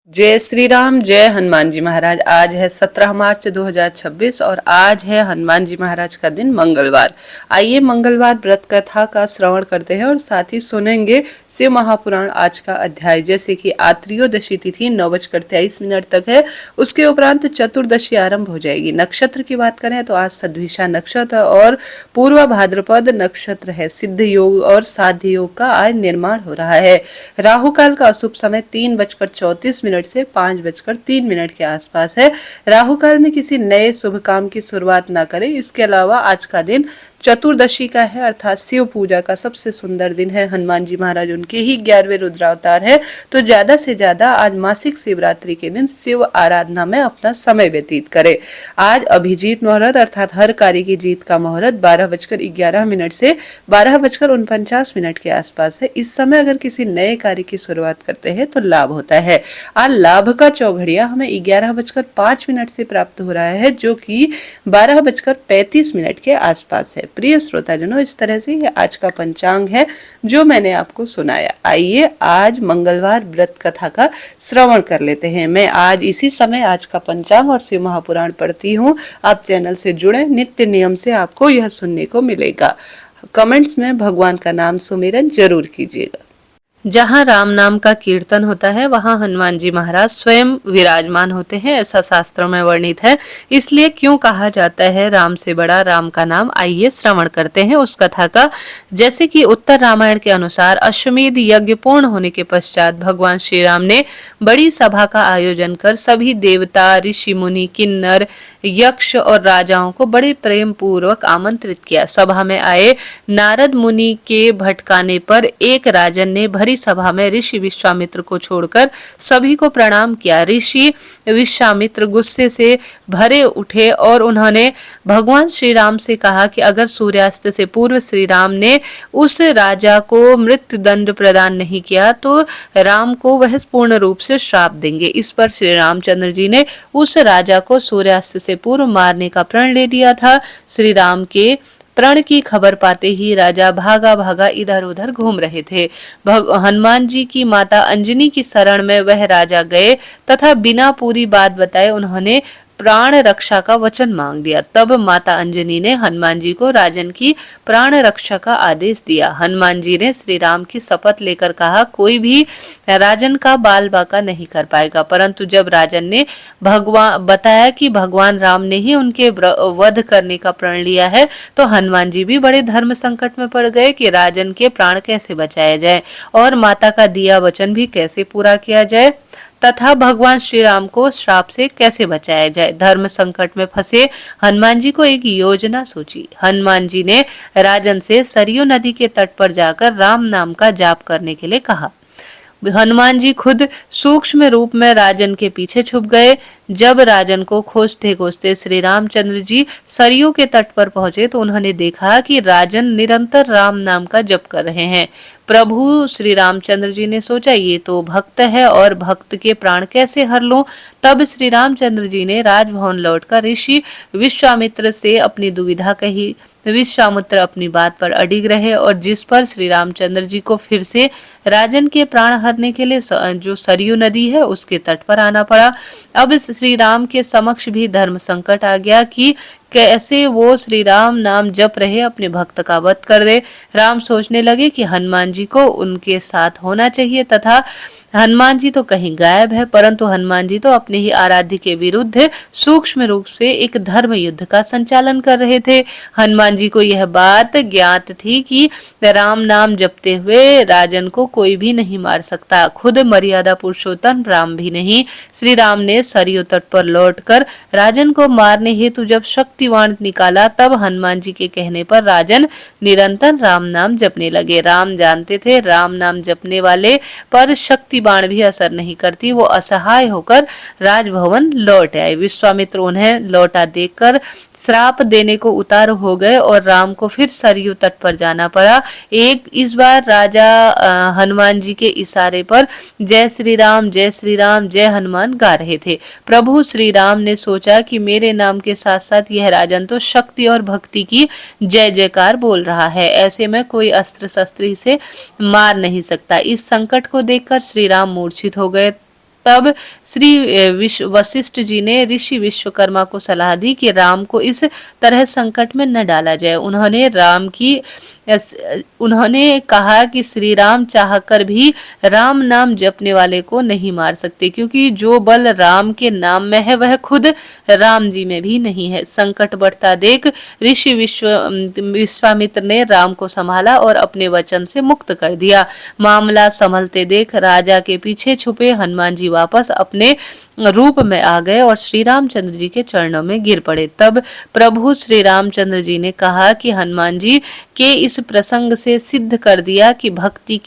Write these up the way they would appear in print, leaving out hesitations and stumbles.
जय श्री राम, जय हनुमान जी महाराज। आज है 17 मार्च 2026 और आज है हनुमान जी महाराज का दिन, मंगलवार। आइए मंगलवार व्रत कथा का श्रवण करते हैं और साथ ही सुनेंगे शिव महापुराण आज का अध्याय। जैसे कि आज त्रयोदशी तिथि 9:23 तक है, उसके उपरांत चतुर्दशी आरंभ हो जाएगी। नक्षत्र की बात करें तो आज सद्विषा नक्षत्र और पूर्व भाद्रपद नक्षत्र है। सिद्ध योग और साध्य योग का आज निर्माण हो रहा है। राहु काल का अशुभ समय 3:34 से 5:03 के आसपास है। राहु काल में किसी नए शुभ काम की शुरुआत ना करें। इसके अलावा आज का दिन चतुर्दशी का है, अर्थात शिव पूजा का सबसे सुंदर दिन है। हनुमान जी महाराज उनके ही 11वें रुद्रावतार है, तो ज्यादा से ज्यादा आज मासिक शिवरात्रि के दिन शिव आराधना में अपना समय व्यतीत करें। आज अभिजीत मुहूर्त अर्थात हर कार्य की जीत का मुहूर्त 12:11 से 12:49 के आसपास है। इस समय अगर किसी नए कार्य की शुरुआत करते हैं तो लाभ होता है। आज लाभ का चौघड़िया हमें 11:05 से प्राप्त हो रहा है, जो कि 12:35 के आसपास है। प्रिय श्रोताजनों, इस तरह से ये आज का पंचांग है जो मैंने आपको सुनाया। आइए आज मंगलवार व्रत कथा का श्रवण कर लेते हैं। मैं आज इसी समय आज का पंचांग और शिव महापुराण पढ़ती हूँ। आप चैनल से जुड़े, नित्य नियम से आपको यह सुनने को मिलेगा। कमेंट्स में भगवान का नाम सुमिरन जरूर कीजिएगा। जहाँ राम नाम का कीर्तन होता है वहाँ हनुमान जी महाराज स्वयं विराजमान होते हैं, ऐसा शास्त्रों में वर्णित है। इसलिए क्यों कहा जाता है राम से बड़ा राम का नाम। आइए श्रवण करते हैं उस कथा का। जैसे कि उत्तर रामायण के अनुसार अश्वमेध यज्ञ पूर्ण होने के पश्चात भगवान श्री राम ने बड़ी सभा का आयोजन कर सभी देवता, ऋषि मुनि, किन्नर, यक्ष और राजाओं को बड़े प्रेम पूर्वक आमंत्रित किया। सभा में आए नारद मुनि के भटकाने पर एक राजन ने भरी सभा में ऋषि विश्वामित्र को छोड़कर सभी को प्रणाम किया। ऋषि विश्वामित्र गुस्से से भरे उठे और उन्होंने भगवान श्री राम से कहा कि अगर सूर्यास्त से पूर्व श्री राम ने उस राजा को मृत्यु दंड प्रदान नहीं किया तो राम को वह पूर्ण रूप से श्राप देंगे। इस पर श्री रामचंद्र जी ने उस राजा को सूर्यास्त से पूर्व मारने का प्रण ले लिया था। श्री राम के प्रण की खबर पाते ही राजा भागा भागा इधर उधर घूम रहे थे। हनुमान जी की माता अंजनी की शरण में वह राजा गए तथा बिना पूरी बात बताए उन्होंने प्राण रक्षा का वचन मांग दिया। तब माता अंजनी ने हनुमान जी को राजन की प्राण रक्षा का आदेश दिया। हनुमान जी ने श्री राम की शपथ लेकर कहा, कोई भी राजन का बाल बाका नहीं कर पाएगा। परंतु जब राजन ने भगवान बताया कि भगवान राम ने ही उनके वध करने का प्रण लिया है, तो हनुमान जी भी बड़े धर्म संकट में पड़ गए कि राजन के प्राण कैसे बचाया जाए और माता का दिया वचन भी कैसे पूरा किया जाए तथा भगवान श्री राम को श्राप से कैसे बचाया जाए। धर्म संकट में फंसे हनुमान जी को एक योजना सोची। हनुमान जी ने राजन से सरयू नदी के तट पर जाकर राम नाम का जाप करने के लिए कहा। हनुमान जी खुद सूक्ष्म रूप में राजन के पीछे छुप गए। जब राजन को खोजते खोजते श्री रामचंद्र जी सरयू के तट पर पहुंचे तो उन्होंने देखा कि राजन निरंतर राम नाम का जप कर रहे हैं। प्रभु श्री रामचंद्र जी ने सोचा, ये तो भक्त है और भक्त के प्राण कैसे हर लूं। तब श्री रामचंद्र जी ने राजभवन लौटकर ऋषि विश्वामित्र से अपनी दुविधा कही। विश्वामित्र अपनी बात पर अडिग रहे और जिस पर श्री रामचंद्र जी को फिर से राजन के प्राण हरने के लिए जो सरयू नदी है उसके तट पर आना पड़ा। अब श्री राम के समक्ष भी धर्म संकट आ गया कि कैसे वो श्री राम नाम जप रहे अपने भक्त का वध कर दे। राम सोचने लगे कि हनुमान जी को उनके साथ होना चाहिए तथा हनुमान जी तो कहीं गायब है, परंतु हनुमान जी तो अपने ही आराध्य के विरुद्ध सूक्ष्म रूप से एक धर्म युद्ध का संचालन कर रहे थे। हनुमान जी को यह बात ज्ञात थी कि राम नाम जपते हुए राजन को कोई भी नहीं मार सकता, खुद मर्यादा पुरुषोत्तम राम भी नहीं। श्री राम ने सरयू तट पर लौटकर राजन को मारने हेतु जब शक्तिवाण निकाला, तब हनुमान जी के कहने पर राजन निरंतर राम नाम जपने लगे। राम जानते थे राम नाम जपने वाले पर शक्ति बाण भी असर नहीं करती। वो असहाय होकर राजभवन लौट आए। विश्वामित्र उन्हें लौटा देखकर श्राप देने को उतार हो गए और राम को फिर सरयू तट पर जाना पड़ा। इस बार राजा हनुमान जी के इशारे पर जय श्री राम, जय श्री राम, जय हनुमान गा रहे थे। प्रभु श्री राम ने सोचा कि मेरे नाम के साथ साथ यह राजन तो शक्ति और भक्ति की जय जयकार बोल रहा है, ऐसे में कोई अस्त्र शस्त्र से मार नहीं सकता। इस संकट को देखकर श्री राम मूर्छित हो गए। तब श्री वशिष्ठ जी ने ऋषि विश्वकर्मा को सलाह दी कि राम को इस तरह संकट में न डाला जाए। उन्होंने कहा कि श्री राम चाहकर भी राम नाम जपने वाले को नहीं मार सकते, क्योंकि जो बल राम के नाम में है वह खुद राम जी में भी नहीं है। संकट बढ़ता देख ऋषि विश्वामित्र ने राम को संभाला और अपने वचन से मुक्त कर दिया। मामला संभलते देख राजा के पीछे छुपे हनुमान जी वापस अपने रूप में आ गए और श्री रामचंद्र जी के चरणों में गिर पड़े। तब प्रभु श्री रामचंद्र जी ने कहा कि हनुमान जी के इस प्रसंग से सिद्ध कर दिया कि भक्ति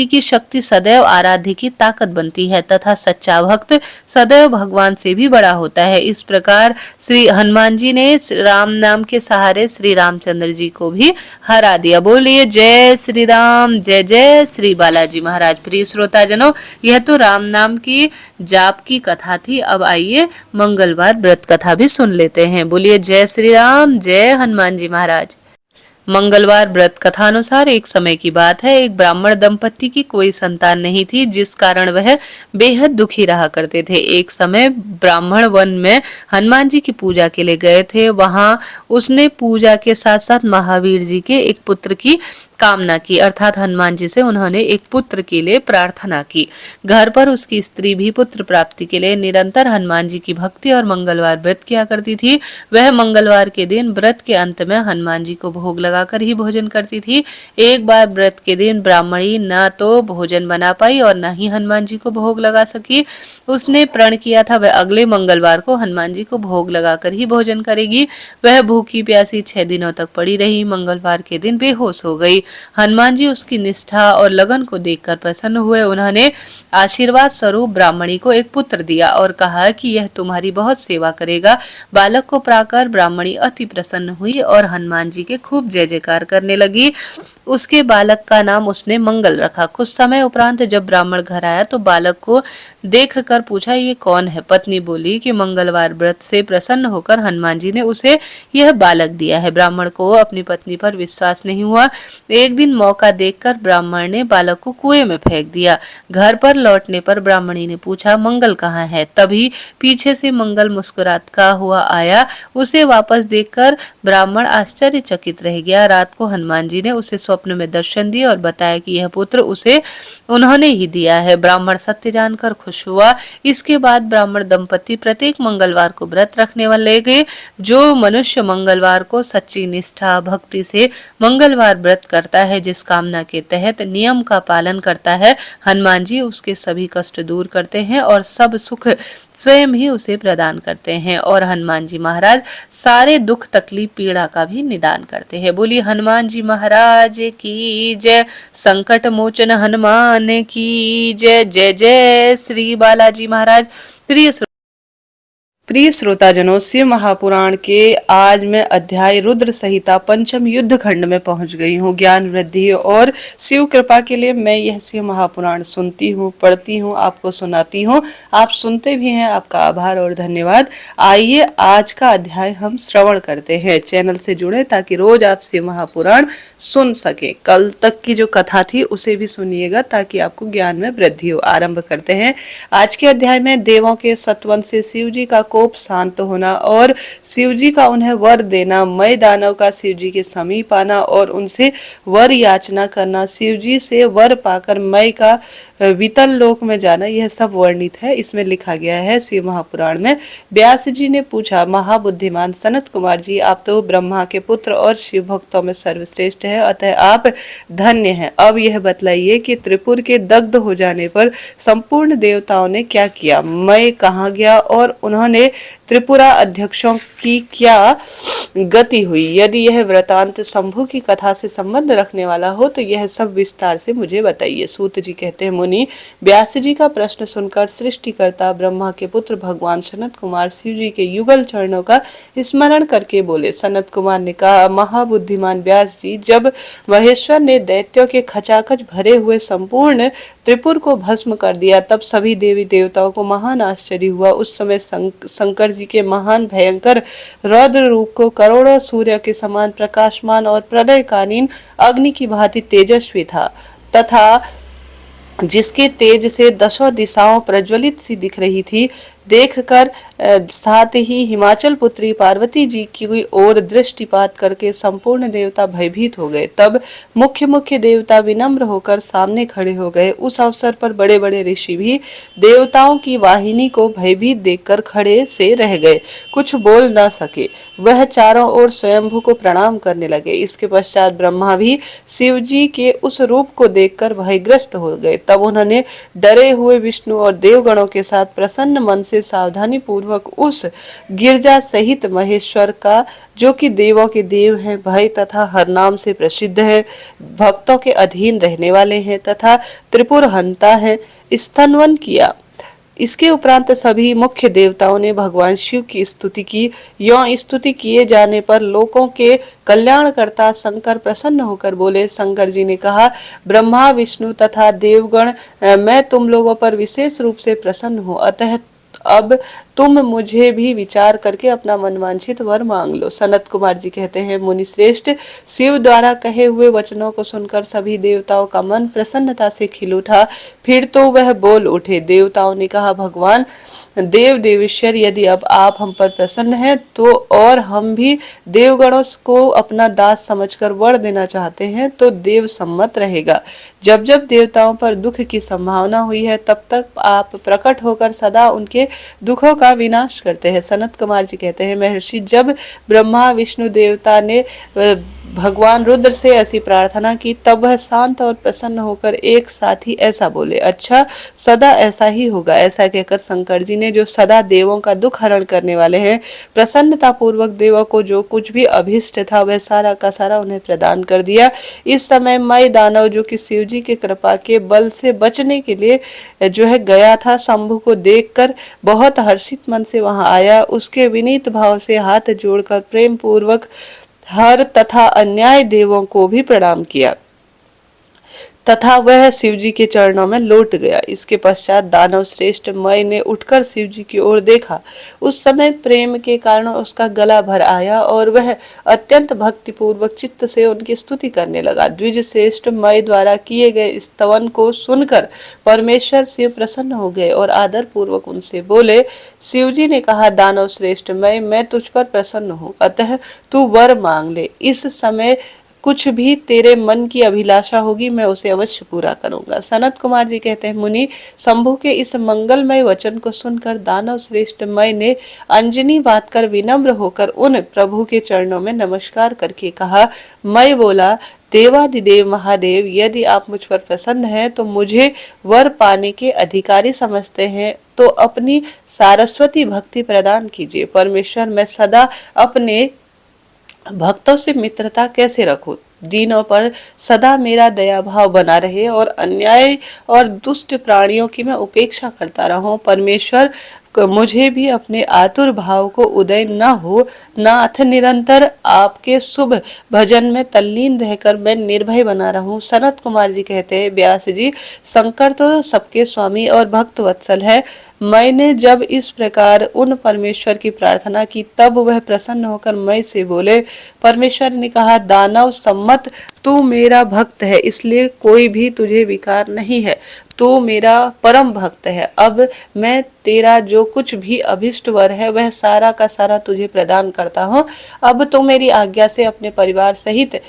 की शक्ति सदैव आराध्य की ताकत बनती है तथा सच्चा भक्त सदैव भगवान से भी बड़ा होता है। इस प्रकार श्री हनुमान जी ने राम नाम के सहारे श्री रामचंद्र जी को भी हरा दिया। बोलिए जय श्री राम, जय जय श्री बालाजी महाराज। प्रिय श्रोताजनों, यह तो राम नाम की जाप की कथा थी। अब आइए मंगलवार व्रत कथा भी सुन लेते हैं। बोलिए जय श्री राम, जय हनुमान जी महाराज। मंगलवार व्रत कथा अनुसार एक समय की बात है, एक ब्राह्मण दंपति की कोई संतान नहीं थी, जिस कारण वह बेहद दुखी रहा करते थे। एक समय ब्राह्मण वन में हनुमान जी की पूजा के लिए गए थे। वहां उसने पूजा के साथ साथ महावीर जी के एक पुत्र की कामना की, अर्थात हनुमान जी से उन्होंने एक पुत्र के लिए प्रार्थना की। घर पर उसकी स्त्री भी पुत्र प्राप्ति के लिए निरंतर हनुमान जी की भक्ति और मंगलवार व्रत किया करती थी। वह मंगलवार के दिन व्रत के अंत में हनुमान जी को भोग लगाकर ही भोजन करती थी। एक बार व्रत के दिन ब्राह्मणी न तो भोजन बना पाई और न ही हनुमान जी को भोग लगा सकी। उसने प्रण किया था वह अगले मंगलवार को हनुमान जी को भोग लगाकर ही भोजन करेगी। वह भूखी प्यासी 6 दिनों तक पड़ी रही। मंगलवार के दिन बेहोश हो गई। हनुमान जी उसकी निष्ठा और लगन को देखकर प्रसन्न हुए। उन्होंने आशीर्वाद स्वरूप ब्राह्मणी को एक पुत्र दिया और कहा कि यह तुम्हारी बहुत सेवा करेगा। बालक को पाकर ब्राह्मणी अति प्रसन्न हुई और हनुमान जी के खूब जय जयकार करने लगी। उसके बालक का नाम उसने मंगल रखा। कुछ समय उपरांत जब ब्राह्मण घर आया तो बालक को देखकर पूछा, ये कौन है? पत्नी बोली कि मंगलवार व्रत से प्रसन्न होकर हनुमान जी ने उसे यह बालक दिया है। ब्राह्मण को अपनी पत्नी पर विश्वास नहीं हुआ। एक दिन मौका देखकर ब्राह्मण ने बालक को कुएं में फेंक दिया। घर पर लौटने पर ब्राह्मणी ने पूछा, मंगल कहाँ है? तभी पीछे से मंगल मुस्कुराता हुआ आया। उसे वापस देखकर ब्राह्मण आश्चर्यचकित रह गया। रात को हनुमान जी ने उसे स्वप्न में दर्शन दिए और बताया कि यह पुत्र उसे उन्होंने ही दिया है। ब्राह्मण सत्य जानकर खुश हुआ। इसके बाद ब्राह्मण दंपति प्रत्येक मंगलवार को व्रत रखने वाले गए। जो मनुष्य मंगलवार को सच्ची निष्ठा भक्ति से मंगलवार व्रत करता है, जिस कामना के तहत नियम का पालन करता है, हनुमान जी उसके सभी कष्ट दूर करते हैं और सब सुख स्वयं ही उसे प्रदान करते हैं। और हनुमान जी महाराज सारे दुख तकलीफ पीड़ा का भी निदान करते हैं। बोली हनुमान जी महाराज की जय। संकट मोचन हनुमान की जय। जय जय श्री बालाजी महाराज। प्रिय श्रोताजनों, शिव महापुराण के आज मैं अध्याय रुद्र संहिता पंचम युद्ध खंड में पहुंच गई हूँ। ज्ञान वृद्धि और शिव कृपा के लिए मैं यह शिव महापुराण सुनती हूँ, पढ़ती हूँ, आपको सुनाती हूँ। आप सुनते भी हैं, आपका आभार और धन्यवाद। आइए आज का अध्याय हम श्रवण करते हैं। चैनल से जुड़े ताकि रोज आप शिव महापुराण सुन सके। कल तक की जो कथा थी उसे भी सुनिएगा ताकि आपको ज्ञान में वृद्धि हो। आरंभ करते हैं। आज के अध्याय में देवों के सत्वन से शिव जी का कोप शांत होना और शिव जी का उन्हें वर देना, मय दानव का शिव जी के समीप आना और उनसे वर याचना करना, शिव जी से वर पाकर मय का वितल लोक में जाना, यह सब वर्णित है। इसमें लिखा गया है शिव महापुराण में। व्यास जी ने पूछा, महाबुद्धिमान सनत कुमार जी, आप तो ब्रह्मा के पुत्र और शिव भक्तों में सर्वश्रेष्ठ है, अतः आप धन्य हैं। अब यह बतलाइए कि त्रिपुर के दग्ध हो जाने पर संपूर्ण देवताओं ने क्या किया, मैं कहाँ गया और उन्होंने त्रिपुरा अध्यक्षों की क्या गति हुई। यदि यह वृतांत शंभु की कथा से संबंध रखने वाला हो तो यह सब विस्तार से मुझे बताइए। सूत जी कहते हैं, मुनि व्यास जी का प्रश्न सुनकर सृष्टिकर्ता ब्रह्मा के पुत्र भगवान सनत कुमार शिव जी के युगल चरणों का स्मरण करके बोले। सनत कुमार ने कहा, महाबुद्धिमान व्यास जी, जब महेश्वर ने दैत्यों के खचाखच भरे हुए संपूर्ण त्रिपुर को भस्म कर दिया तब सभी देवी देवताओं को महान आश्चर्य हुआ। उस समय शंकर जी के महान भयंकर रौद्र रूप को करोड़ों सूर्य के समान प्रकाशमान और प्रलयकालीन अग्नि की भांति तेजस्वी था तथा जिसके तेज से दसों दिशाओं प्रज्वलित सी दिख रही थी, देखकर साथ ही हिमाचल पुत्री पार्वती जी की ओर दृष्टिपात करके संपूर्ण देवता भयभीत हो गए। तब मुख्य मुख्य देवता विनम्र होकर सामने खड़े हो गए। उस अवसर पर बड़े बड़े ऋषि भी देवताओं की वाहिनी को भयभीत देखकर खड़े से रह गए, कुछ बोल न सके। वह चारों ओर स्वयंभू को प्रणाम करने लगे। इसके पश्चात ब्रह्मा भी शिव जी के उस रूप को देखकर भयग्रस्त हो गए। तब उन्होंने डरे हुए विष्णु और देवगणों के साथ प्रसन्न मन से सावधानी पूर्वक उस गिरजा सहित महेश्वर का, जो कि देवों के देव हैं, भय तथा हर नाम से प्रसिद्ध है, भक्तों के अधीन रहने वाले हैं तथा त्रिपुर हंता है, स्तनवन किया। इसके उपरांत सभी मुख्य देवताओं ने भगवान शिव की स्तुति की। यों स्तुति किए जाने पर लोकों के कल्याणकर्ता शंकर प्रसन्न होकर बोले। शंकर जी ने कहा, ब्रह्मा विष्णु तथा देवगण, मैं तुम लोगों पर विशेष रूप से प्रसन्न हूँ, अतः अब तुम मुझे भी विचार करके अपना मनवांछित वर मांग लो। सनत कुमार जी कहते हैं, मुनि श्रेष्ठ, शिव द्वारा कहे हुए वचनों को सुनकर सभी देवताओं का मन प्रसन्नता से खिल उठा। फिर तो वह बोल उठे। देवताओं ने कहा, भगवान देव देवेश्वर, यदि अब आप हम पर प्रसन्न हैं तो और हम भी देवगणों को अपना दास समझकर वर देना चाहते हैं तो देव सम्मत रहेगा। जब जब देवताओं पर दुख की संभावना हुई है तब तक आप प्रकट होकर सदा उनके दुखों का विनाश करते हैं। सनत कुमार जी कहते हैं, महर्षि, जब ब्रह्मा विष्णु देवता ने भगवान रुद्र से ऐसी प्रार्थना की तब वह शांत और प्रसन्न होकर एक साथ ही ऐसा बोले, अच्छा सदा ऐसा ही होगा। ऐसा कहकर शंकर जी ने, जो सदा देवों का दुख हरण करने वाले हैं, प्रसन्नता पूर्वक देवों को जो कुछ भी अभिष्ट था वह सारा का सारा उन्हें प्रदान कर दिया। इस समय मई दानव, जो कि शिव जी के कृपा के बल से बचने के लिए जो है गया था, शंभु को देखकर बहुत हर्षित मन से वहां आया। उसके विनीत भाव से हाथ जोड़कर प्रेम पूर्वक हर तथा अन्याय देवों को भी प्रणाम किया तथा वह शिवजी के चरणों में लौट गया। इसके पश्चात दानव श्रेष्ठ मय ने उठकर शिवजी की ओर देखा। उस समय प्रेम के कारण उसका गला भर आया और वह अत्यंत भक्तिपूर्वक चित्त से उनकी स्तुति करने लगा। द्विज श्रेष्ठ मय द्वारा किए गए स्तवन को सुनकर परमेश्वर शिव प्रसन्न हो गए और आदर पूर्वक उनसे बोले। शिवजी ने कहा, दानव श्रेष्ठ मय, मैं तुझ पर प्रसन्न हूँ, अतः तू वर मांग ले। इस समय कुछ भी तेरे मन की अभिलाषा होगी मैं उसे अवश्य पूरा करूंगा। सनत कुमार जी कहते हैं, मुनि, शंभु के इस मंगलमय वचन को सुनकर दानव श्रेष्ठ मय ने अंजनी बात कर विनम्र होकर उन प्रभु के चरणों में नमस्कार करके कहा। मय बोला, देवादिदेव महादेव, यदि आप मुझ पर प्रसन्न हैं तो मुझे वर पाने के अधिकारी समझते हैं तो अपनी सारस्वती भक्ति प्रदान कीजिए। परमेश्वर, मैं सदा अपने भक्तों से मित्रता कैसे रखूं, दीनों पर सदा मेरा दया भाव बना रहे और अन्याय और दुष्ट प्राणियों की मैं उपेक्षा करता रहूं। परमेश्वर, मुझे भी अपने आतुर भाव को उदय न हो। नाथ, निरंतर आपके शुभ भजन में तल्लीन रहकर मैं निर्भय बना रहूं। सनत कुमार जी कहते हैं, व्यास जी, शंकर तो सबके स्वामी और भक्त वत्सल है। मैंने जब इस प्रकार उन परमेश्वर की प्रार्थना की तब वह प्रसन्न होकर मैं से बोले। परमेश्वर ने कहा, दानव सम्मत, तू मेरा भक्त है, इसलिए कोई भी तुझे विकार नहीं है। तू मेरा परम भक्त है। अब मैं तेरा जो कुछ भी अभिष्ट वर है वह सारा का सारा तुझे प्रदान करता हूँ। अब तो मेरी आज्ञा से अपने परिवार सहित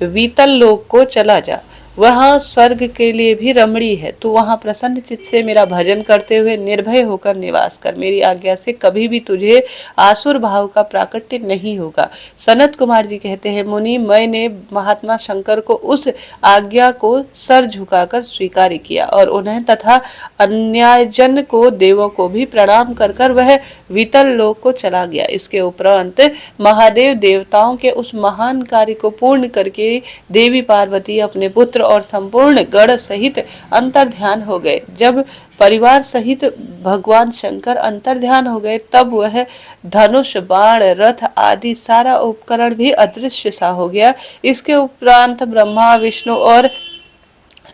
वीतल लोक को चला जा, वहाँ स्वर्ग के लिए भी रमणीय है। तू वहाँ प्रसन्न चित्त से मेरा भजन करते हुए निर्भय होकर निवास कर। मेरी आज्ञा से कभी भी तुझे आसुर भाव का प्राकट्य नहीं होगा। सनत कुमार जी कहते हैं, मुनि, मैंने महात्मा शंकर को उस आज्ञा को सर झुकाकर स्वीकार किया और उन्हें तथा अन्यायजन को देवों को भी प्रणाम कर कर वह वितल लोक को चला गया। इसके उपरांत महादेव देवताओं के उस महान कार्य को पूर्ण करके देवी पार्वती अपने पुत्र और संपूर्ण गण सहित अंतर्ध्यान हो गए। जब परिवार सहित भगवान शंकर अंतर्ध्यान हो गए तब वह धनुष, बाण, रथ आदि सारा उपकरण भी अदृश्य सा हो गया। इसके उपरांत ब्रह्मा, विष्णु और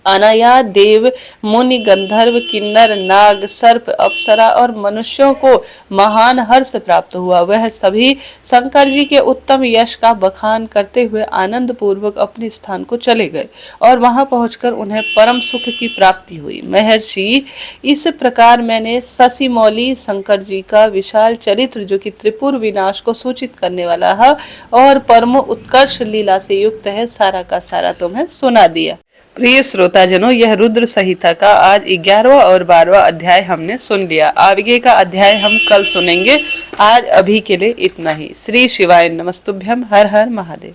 अनाया देव मुनि गंधर्व किन्नर नाग सर्प अप्सरा और मनुष्यों को महान हर्ष प्राप्त हुआ। वह सभी शंकर जी के उत्तम यश का बखान करते हुए आनंद पूर्वक अपने स्थान को चले गए और वहां पहुंचकर उन्हें परम सुख की प्राप्ति हुई। महर्षि, इस प्रकार मैंने शशि मौली शंकर जी का विशाल चरित्र जो कि त्रिपुर विनाश को सूचित करने वाला है और परम उत्कर्ष लीला से युक्त है, सारा का सारा तुम्हें सुना दिया। प्रिय श्रोताजनों, यह रुद्र संहिता का आज 11वां और 12वां अध्याय हमने सुन लिया। आगे का अध्याय हम कल सुनेंगे। आज अभी के लिए इतना ही। श्री शिवाय नमस्तुभ्यम। हर हर महादेव।